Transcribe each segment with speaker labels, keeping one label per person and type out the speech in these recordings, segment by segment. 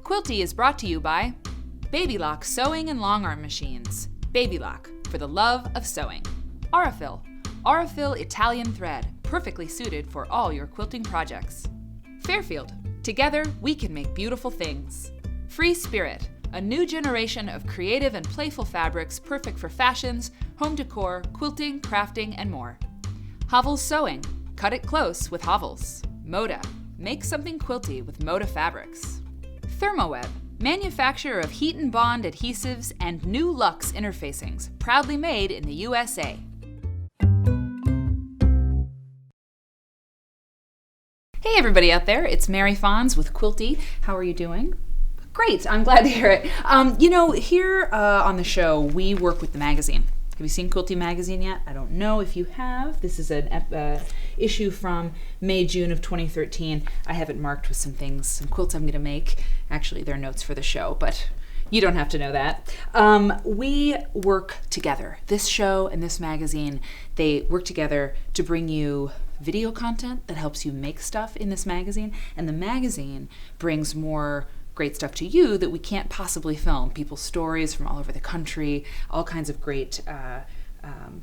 Speaker 1: Quilty is brought to you by Baby Lock Sewing and Long Arm Machines. Baby Lock, for the love of sewing. Aurifil. Aurifil Italian thread, perfectly suited for all your quilting projects. Fairfield. Together, we can make beautiful things. Free Spirit. A new generation of creative and playful fabrics perfect for fashions, home decor, quilting, crafting, and more. Hovels Sewing. Cut it close with Hovels. Moda. Make something quilty with Moda fabrics. Thermoweb. Manufacturer of heat and bond adhesives and new luxe interfacings, proudly made in the USA. Hey everybody out there, it's Mary Fons with Quilty. How are you doing? Great, I'm glad to hear it. Here on the show, we work with the magazine. Have you seen Quilty magazine yet? I don't know if you have. This is an issue from May, June of 2013. I have it marked with some things, some quilts I'm going to make. Actually, they're notes for the show, but you don't have to know that. We work together. This show and this magazine, they work together to bring you video content that helps you make stuff in this magazine, and the magazine brings more great stuff to you that we can't possibly film. People's stories from all over the country, all kinds of great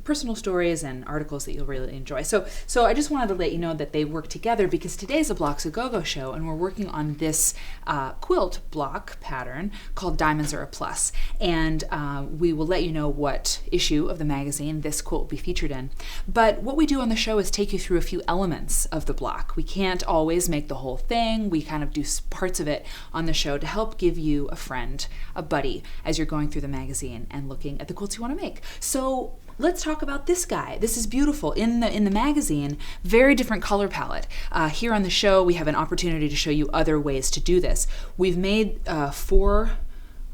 Speaker 1: personal stories and articles that you'll really enjoy. So I just wanted to let you know that they work together because today's a Blocks a Go-Go show and we're working on this quilt block pattern called Diamonds Are a Plus. And we will let you know what issue of the magazine this quilt will be featured in. But what we do on the show is take you through a few elements of the block. We can't always make the whole thing. We kind of do parts of it on the show to help give you a friend, a buddy, as you're going through the magazine and looking at the quilts you want to make. So let's talk about this guy. This is beautiful. In the magazine, very different color palette. Here on the show, we have an opportunity to show you other ways to do this. We've made 4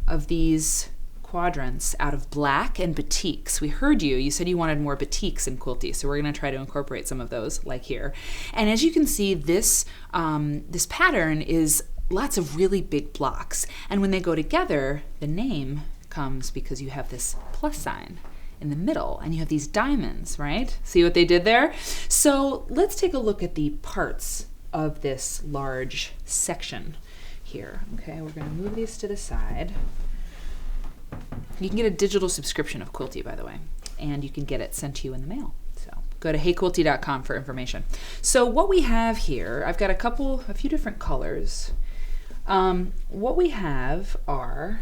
Speaker 1: of these quadrants out of black and batiks. We heard you. You said you wanted more batiks in Quilty, so we're going to try to incorporate some of those, like here. And as you can see, this pattern is lots of really big blocks. And when they go together, the name comes because you have this plus sign in the middle, and you have these diamonds, right? See what they did there? So let's take a look at the parts of this large section here. Okay, we're gonna move these to the side. You can get a digital subscription of Quilty, by the way, and you can get it sent to you in the mail. So go to heyquilty.com for information. So what we have here, I've got a few different colors. What we have are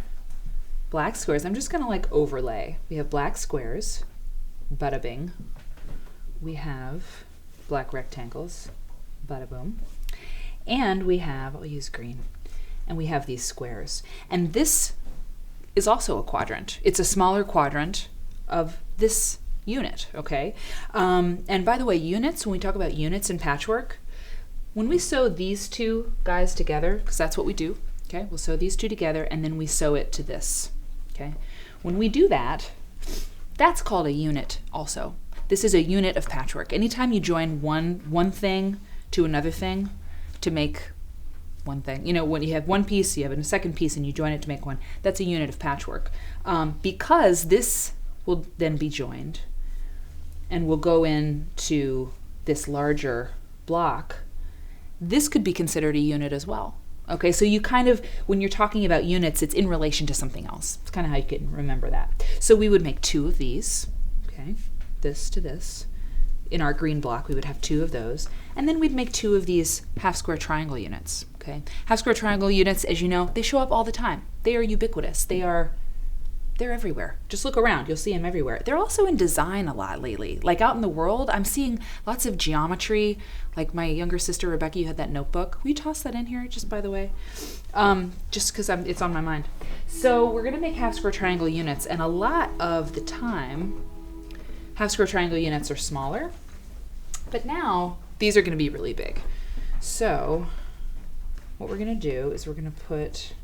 Speaker 1: black squares. I'm just gonna overlay. We have black squares, bada bing. We have black rectangles, bada boom. And we have, I'll use green, and we have these squares. And this is also a quadrant. It's a smaller quadrant of this unit, okay? And by the way, units, when we talk about units in patchwork, when we sew these two guys together, because that's what we do, okay? We'll sew these two together and then we sew it to this. Okay. When we do that, that's called a unit also. This is a unit of patchwork. Anytime you join one thing to another thing to make one thing, when you have one piece, you have a second piece, and you join it to make one, that's a unit of patchwork. Because this will then be joined and will go into this larger block, this could be considered a unit as well. Okay, so you kind of, when you're talking about units, it's in relation to something else. It's kind of how you can remember that. So we would make 2 of these, okay, this to this. In our green block, we would have 2 of those. And then we'd make 2 of these half square triangle units, okay? Half square triangle units, as you know, they show up all the time. They are ubiquitous. They're everywhere. Just look around, you'll see them everywhere. They're also in design a lot lately. Like out in the world, I'm seeing lots of geometry. Like my younger sister, Rebecca, you had that notebook. Will you toss that in here, just by the way? Just because it's on my mind. So we're gonna make half square triangle units, and a lot of the time, half square triangle units are smaller, but now these are gonna be really big. So what we're gonna do is we're gonna put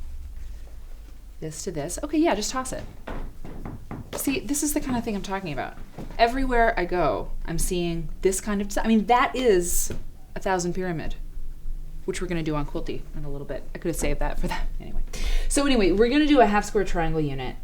Speaker 1: this to this. Okay, yeah, just toss it. See, this is the kind of thing I'm talking about. Everywhere I go, I'm seeing this kind of design. I mean, that is a 1,000 pyramid, which we're gonna do on Quilty in a little bit. I could have saved that for that anyway. So anyway, we're gonna do a half square triangle unit.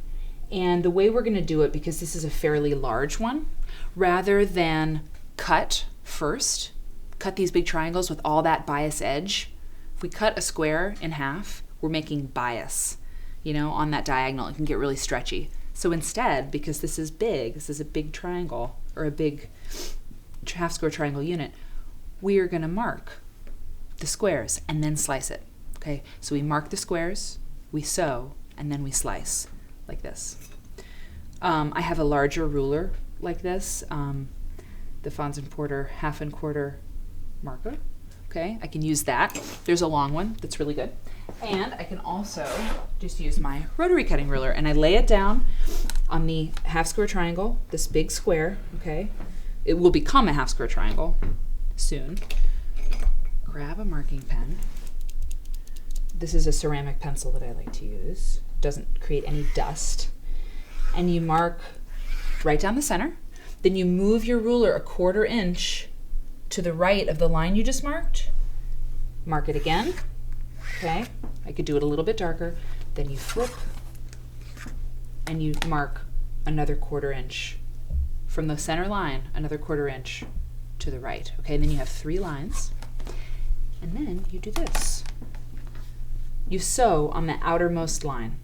Speaker 1: And the way we're gonna do it, because this is a fairly large one, rather than cut first, cut these big triangles with all that bias edge, if we cut a square in half, we're making bias, on that diagonal. It can get really stretchy. So instead, because this is a big triangle, or a big half square triangle unit, we are going to mark the squares and then slice it. Okay, so we mark the squares, we sew, and then we slice like this. I have a larger ruler like this, the Fons and Porter 1/2 quarter marker. Okay, I can use that. There's a long one that's really good. And I can also just use my rotary cutting ruler, and I lay it down on the half square triangle, this big square, okay? It will become a half square triangle soon. Grab a marking pen. This is a ceramic pencil that I like to use. Doesn't create any dust. And you mark right down the center. Then you move your ruler a 1/4 inch to the right of the line you just marked. Mark it again. Okay, I could do it a little bit darker. Then you flip and you mark another 1/4 inch from the center line, another 1/4 inch to the right. Okay, and then you have 3 lines. And then you do this. You sew on the outermost line,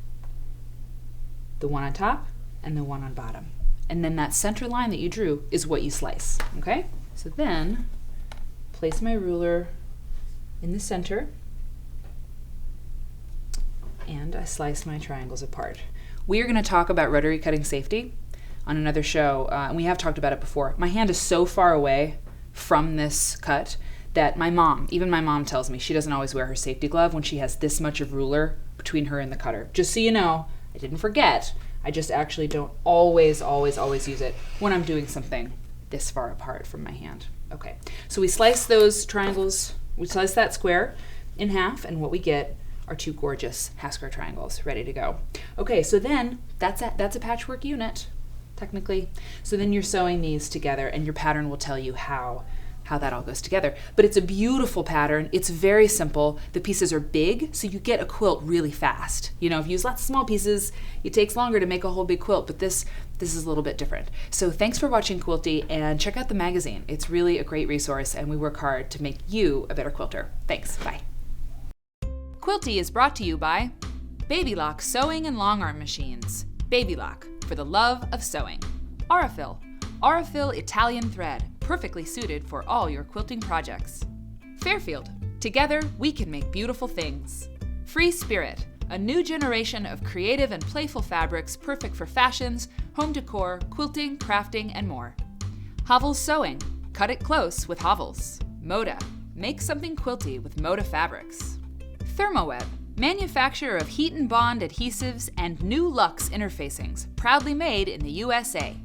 Speaker 1: the one on top and the one on bottom. And then that center line that you drew is what you slice, okay? So then, place my ruler in the center, and I slice my triangles apart. We are going to talk about rotary cutting safety on another show, and we have talked about it before. My hand is so far away from this cut that even my mom tells me she doesn't always wear her safety glove when she has this much of ruler between her and the cutter. Just so you know, I didn't forget. I just actually don't always use it when I'm doing something this far apart from my hand. Okay, so we slice those triangles, we slice that square in half, and what we get are 2 gorgeous half square triangles ready to go. Okay, so then that's a patchwork unit, technically. So then you're sewing these together, and your pattern will tell you how that all goes together. But it's a beautiful pattern. It's very simple. The pieces are big, so you get a quilt really fast. If you use lots of small pieces, it takes longer to make a whole big quilt, but this is a little bit different. So thanks for watching Quilty, and check out the magazine. It's really a great resource, and we work hard to make you a better quilter. Thanks, bye. Quilty is brought to you by Baby Lock Sewing and Long Arm Machines. Baby Lock, for the love of sewing. Aurifil Italian thread, perfectly suited for all your quilting projects. Fairfield, together we can make beautiful things. Free Spirit, a new generation of creative and playful fabrics perfect for fashions, home decor, quilting, crafting, and more. Hovels Sewing, cut it close with Hovels. Moda, make something quilty with Moda fabrics. Thermoweb, manufacturer of heat and bond adhesives and new luxe interfacings, proudly made in the USA.